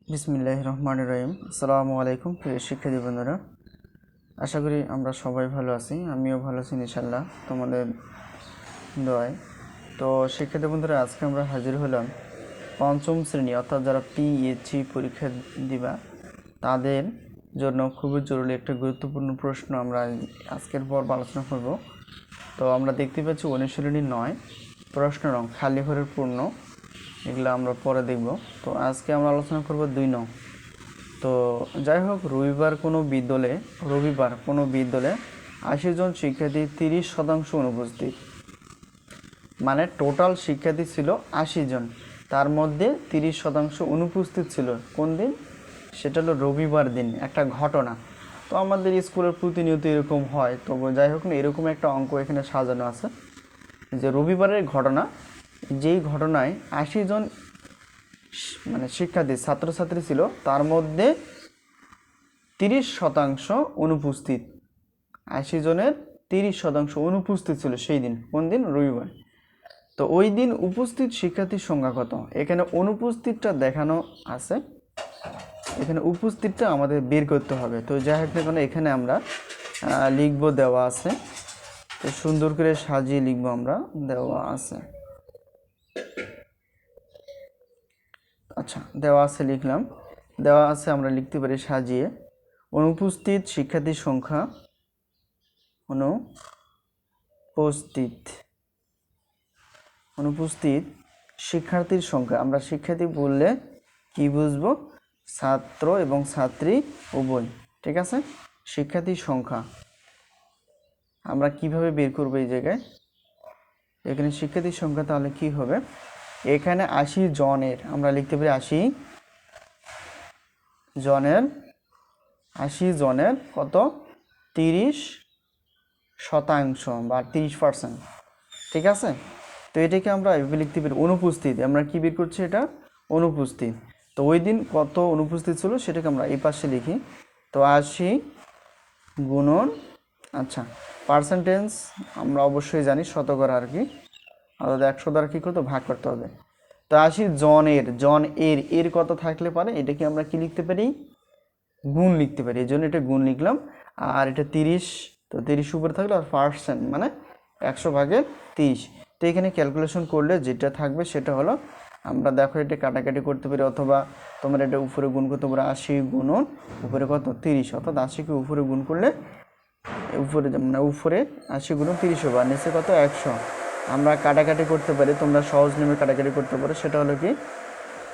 বিসমিল্লাহির রহমানির রহিম। আসসালামু আলাইকুম প্রিয় শিক্ষার্থী বন্ধুরা, আশা করি আমরা সবাই ভালো আছি। আমিও ভালো আছি ইনশাআল্লাহ তোমাদের দোয়ায়। তো শিক্ষার্থী বন্ধুরা, আজকে আমরা হাজির হলাম পঞ্চম শ্রেণী অর্থাৎ যারা পিএইচডি পরীক্ষা দিবা তাদের জন্য খুবই জরুরি একটা গুরুত্বপূর্ণ প্রশ্ন আমরা আজকের পর্ব আলোচনা করব। তো আমরা দেখতে পাচ্ছি অনুশীলনী 9 প্রশ্ন রং খালি ঘরের পূর্ণ, এগুলো আমরা পরে দেখব। তো আজকে আমরা আলোচনা করব 2 নং। তো যাই হোক, রবিবার কোনো বিদ্যালয়ে 80 জন শিক্ষার্থী 30% অনুপস্থিত, মানে টোটাল শিক্ষার্থী ছিল 80 জন, তার মধ্যে 30% অনুপস্থিত ছিল। কোন দিন? সেটা হলো রবিবার দিন। একটা ঘটনা। তো আমাদের স্কুলের প্রতিনিয়ত এরকম হয়। তো যাই হোক না, এরকম একটা অঙ্ক এখানে সাজানো আছে যে রবিবারের ঘটনা, যেই ঘটনায় 80 জন মানে শিক্ষার্থী ছাত্রছাত্রী ছিল, তার মধ্যে 30% অনুপস্থিত। 80 জনের 30% অনুপস্থিত ছিল সেই দিন। কোন দিন? রবিবার। তো ওই দিন উপস্থিত শিক্ষার্থীর সংখ্যা কত? এখানে অনুপস্থিতটা দেখানো আছে, এখানে উপস্থিতটা আমাদের বের করতে হবে। তো যাই হোক না কেন, এখানে আমরা লিখব, দেওয়া আছে। তো সুন্দর করে সাজিয়ে লিখব আমরা, দেওয়া আছে। আচ্ছা, দেওয়া আছে লিখলাম। দেওয়া আছে আমরা লিখতে পারি সাজিয়ে, অনুপস্থিত শিক্ষার্থীর সংখ্যা, অনুপস্থিত শিক্ষার্থীর সংখ্যা। আমরা শিক্ষার্থী বললে কি বুঝবো? ছাত্র এবং ছাত্রী উভয়, ঠিক আছে? শিক্ষার্থীর সংখ্যা আমরা কিভাবে বের করবো? এই জায়গায় এখানে শিক্ষার্থীর সংখ্যা তাহলে কি হবে? এখানে 80 জনের আমরা লিখতে পারি 80 জনের কত? 30% বা 30%, ঠিক আছে? তো এটাকে আমরা এভাবে লিখতে পারি অনুপস্থিত। আমরা কি বের করছি? এটা অনুপস্থিত। তো ওই দিন কত অনুপস্থিত ছিল সেটাকে আমরা এই পাশে লিখি। তো 80 গুণন, আচ্ছা পার্সেন্টেজ আমরা অবশ্যই জানি শতকরা আর কি, অর্থাৎ 100 দ্বারা কী করতে ভাগ করতে হবে। তো 80 এর কত থাকলে পারে এটাকে আমরা কি লিখতে পারি? গুণ লিখতে পারি। এই জন্য এটা গুণ লিখলাম। আর এটা 30, তো 30 উপরে থাকলে আর পার্সেন্ট মানে 100/30। তো এখানে ক্যালকুলেশন করলে যেটা থাকবে সেটা হলো, আমরা দেখো এটা কাটাকাটি করতে পারি, অথবা তোমরা এটা উপরে গুণ করতে পারো। 80 গুণন উপরে কত? 30, অর্থাৎ 80কে উপরে গুণ করলে উপরে মানে উপরে 80 গুণন 30 হবে, আর নিচে কত? 100। আমরা কাটাকাটি করতে পারি, তোমরা সহজ নিয়মে কাটাকাটি করতে পারো। সেটা হলো কি,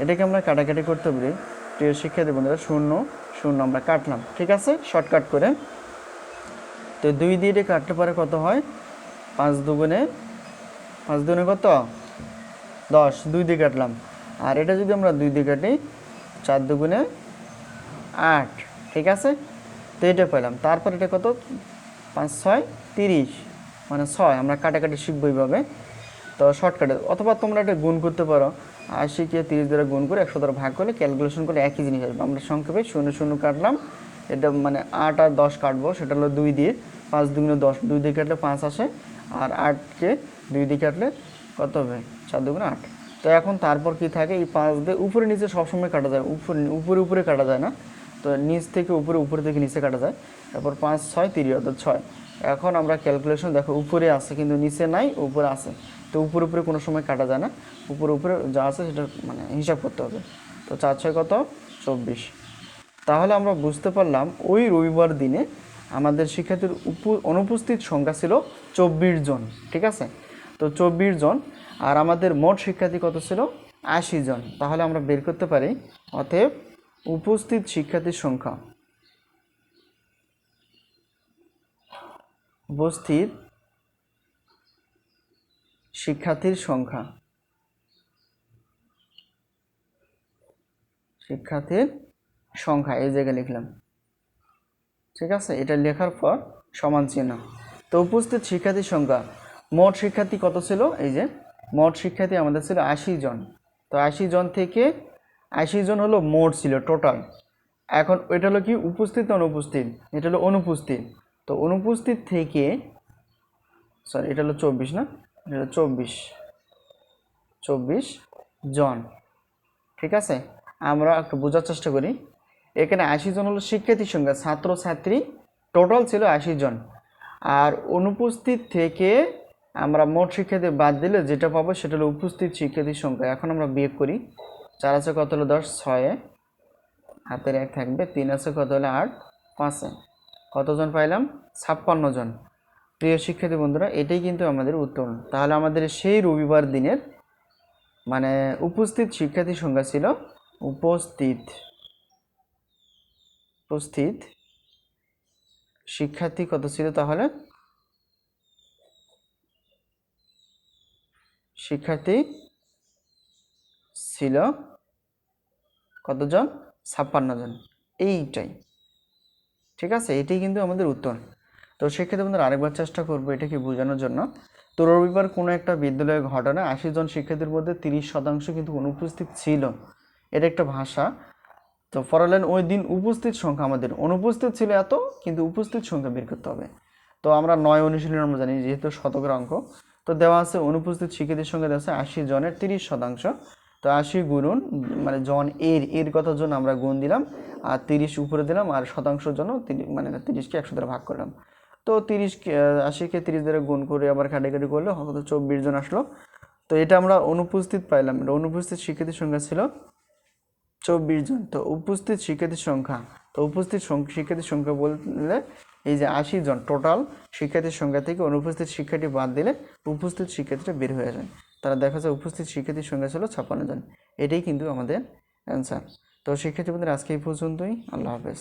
এটাকে আমরা কাটাকাটি করতে পারি। প্রিয় শিক্ষার্থী বন্ধুরা, 0 0 আমরা কাটলাম, ঠিক আছে, শর্টকাট করে। তো 2 দিয়ে এটা কাটতে পারে কত হয়? 5 দুগুণে কত? 10, 2 দিয়ে কাটলাম। আর এটা যদি আমরা 2 দিয়ে কাটি, 4 দুগুণে 8, ঠিক আছে? তো এটা পেলাম। তারপর এটা কত? 5 6 30, মানে 6। আমরা কাটাকাটি শিখবো এইভাবে। তো শর্টকাটে, অথবা তোমরা এটা গুণ করতে পারো। 80কে 30 দ্বারা গুণ করে 100 দ্বারা ভাগ করলে ক্যালকুলেশন করে একই জিনিস আসবে। আমরা সংক্ষেপে 0 0 কাটলাম, এটা মানে 8 আর 10 কাটবো, সেটা হলো 2 দিয়ে। 5 দুগুণে 10, 2 দিয়ে কাটলে 5 আসে, আর 8কে 2 দিয়ে কাটলে কত হবে? 4 দুগুণে 8। তো এখন তারপর কি থাকে? এই 5 দিয়ে উপরে নিচে সবসময় কাটা যায়, উপরে কাটা যায় না। তো নিচ থেকে উপরে থেকে নিচে কাটা যায়। তারপর 5 6 30 অর্থাৎ 6। এখন আমরা ক্যালকুলেশন দেখো, উপরে আছে কিন্তু নিচে নাই, উপরে আছে। তো উপরে কোনো সময় কাটা যায় না, উপরে যা আছে সেটা মানে হিসাব করতে হবে। তো 4 6 কত? 24। তাহলে আমরা বুঝতে পারলাম ওই রবিবার দিনে আমাদের শিক্ষার্থীর অনুপস্থিত সংখ্যা ছিল 24 জন, ঠিক আছে? তো 24 জন, আর আমাদের মোট শিক্ষার্থী কত ছিল? 80 জন। তাহলে আমরা বের করতে পারি, অতএব উপস্থিত শিক্ষার্থীর সংখ্যা, উপস্থিত শিক্ষার্থীর সংখ্যা এই জায়গায় লিখলাম, ঠিক আছে? এটা লেখার পর সমান চিহ্ন। তো উপস্থিত শিক্ষার্থীর সংখ্যা, মোট শিক্ষার্থী কত ছিল? এই যে মোট শিক্ষার্থী আমাদের ছিল 80 জন। তো 80 জন থেকে 80 জন হলো মোট ছিল টোটাল। এখন এটা হলো কি? উপস্থিত না অনুপস্থিত? এটা হলো অনুপস্থিত। তো অনুপস্থিত থেকে, সরি এটা হলো 24 না, এটা হলো 24 জন, ঠিক আছে? আমরা একটু বোঝার চেষ্টা করি। এখানে 80 জন হলো শিক্ষার্থীর সংখ্যা, ছাত্রছাত্রী টোটাল ছিল 80 জন। আর অনুপস্থিত থেকে আমরা মোট শিক্ষার্থী বাদ দিলে যেটা পাবো সেটা হলো উপস্থিত শিক্ষার্থীর সংখ্যা। এখন আমরা বিয়োগ করি। 4 আছে কত হলো 10, 6 হাতের 1 থাকবে, 3 আছে কত হলো 8, 5 কতজন পাইলাম 56 জন। প্রিয় শিক্ষার্থী বন্ধুরা, এটাই কিন্তু আমাদের উত্তর। তাহলে আমাদের সেই রবিবার দিনের মানে উপস্থিত শিক্ষার্থীর সংখ্যা ছিল উপস্থিত শিক্ষার্থী কত ছিল? তাহলে শিক্ষার্থী ছিল কতজন? 56 জন। এইটাই ঠিক আছে, এটাই কিন্তু আমাদের উত্তর। তো সেক্ষেত্রে বন্ধুরা আরেকবার চেষ্টা করবো এটাকে বোঝানোর জন্য। তো রবিবার কোনো একটা বিদ্যালয়ের ঘটনা 80 জন শিক্ষার্থীর মধ্যে 30% কিন্তু অনুপস্থিত ছিল, এটা একটা ভাষা। তো ফরলেন ওই দিন উপস্থিত সংখ্যা, আমাদের অনুপস্থিত ছিল এত, কিন্তু উপস্থিত সংখ্যা বের করতে হবে। তো আমরা 9 অনুশীলন আমরা জানি যেহেতু শতকের অঙ্ক। তো দেওয়া আছে অনুপস্থিত শিক্ষার্থীর সংখ্যা দেওয়া আছে 80 জনের 30%। তো 80 গুণন মানে জন এর কত জন আমরা গুণ দিলাম, আর 30 উপরে দিলাম, আর শতাংশের জন্য মানে 30কে 100 দ্বারা ভাগ করলাম। তো 80কে 30 দ্বারা গুণ করে আবার কাটাকাটি করলে কত 24 জন আসলো। তো এটা আমরা অনুপস্থিত পাইলাম। এটা অনুপস্থিত শিক্ষার্থীর সংখ্যা ছিল 24 জন। তো উপস্থিত শিক্ষার্থীর সংখ্যা, তো উপস্থিত শিক্ষার্থীর সংখ্যা বললে এই যে 80 জন টোটাল শিক্ষার্থীর সংখ্যা থেকে অনুপস্থিত শিক্ষার্থী বাদ দিলে উপস্থিত শিক্ষার্থীরা বের হয়ে যায়। তারা দেখা যায় উপস্থিত শিক্ষার্থীর সংখ্যা ছিল 56 জন। এটাই কিন্তু আমাদের অ্যান্সার। তো শিক্ষার্থী বন্ধুরা আজকে এই পর্যন্তই। আল্লাহ হাফেজ।